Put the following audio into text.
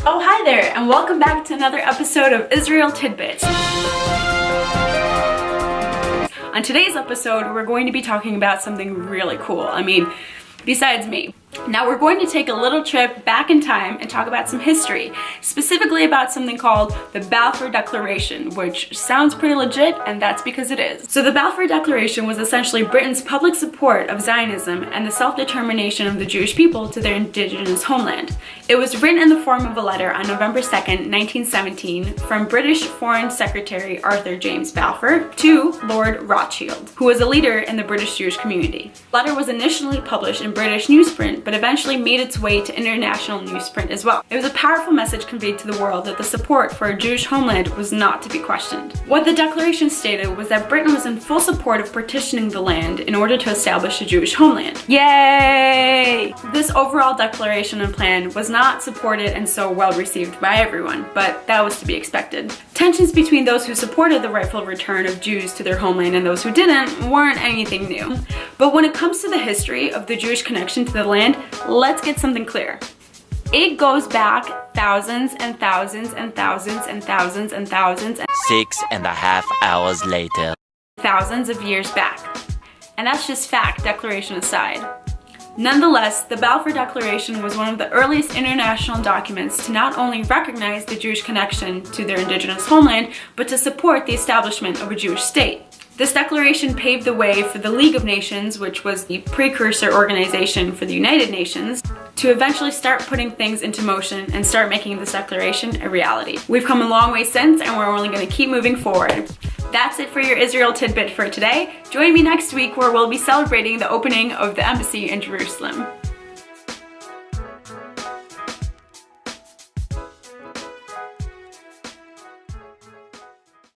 Oh, hi there, and welcome back to another episode of Israel Tidbits. On today's episode, we're going to be talking about something really cool. Besides me. Now we're going to take a little trip back in time and talk about some history, specifically about something called the Balfour Declaration, which sounds pretty legit, and that's because it is. So the Balfour Declaration was essentially Britain's public support of Zionism and the self-determination of the Jewish people to their indigenous homeland. It was written in the form of a letter on November 2nd, 1917, from British Foreign Secretary Arthur James Balfour to Lord Rothschild, who was a leader in the British Jewish community. The letter was initially published in British newsprint, but eventually made its way to international newsprint as well. It was a powerful message conveyed to the world that the support for a Jewish homeland was not to be questioned. What the declaration stated was that Britain was in full support of partitioning the land in order to establish a Jewish homeland. Yay! This overall declaration and plan was not supported and so well received by everyone, but that was to be expected. Tensions between those who supported the rightful return of Jews to their homeland and those who didn't weren't anything new. But when it comes to the history of the Jewish connection to the land, let's get something clear. It goes back thousands and thousands and thousands and thousands and thousands and 6.5 hours later. Thousands of years back. And that's just fact, declaration aside. Nonetheless, the Balfour Declaration was one of the earliest international documents to not only recognize the Jewish connection to their indigenous homeland, but to support the establishment of a Jewish state. This declaration paved the way for the League of Nations, which was the precursor organization for the United Nations, to eventually start putting things into motion and start making this declaration a reality. We've come a long way since, and we're only going to keep moving forward. That's it for your Israel tidbit for today. Join me next week where we'll be celebrating the opening of the embassy in Jerusalem.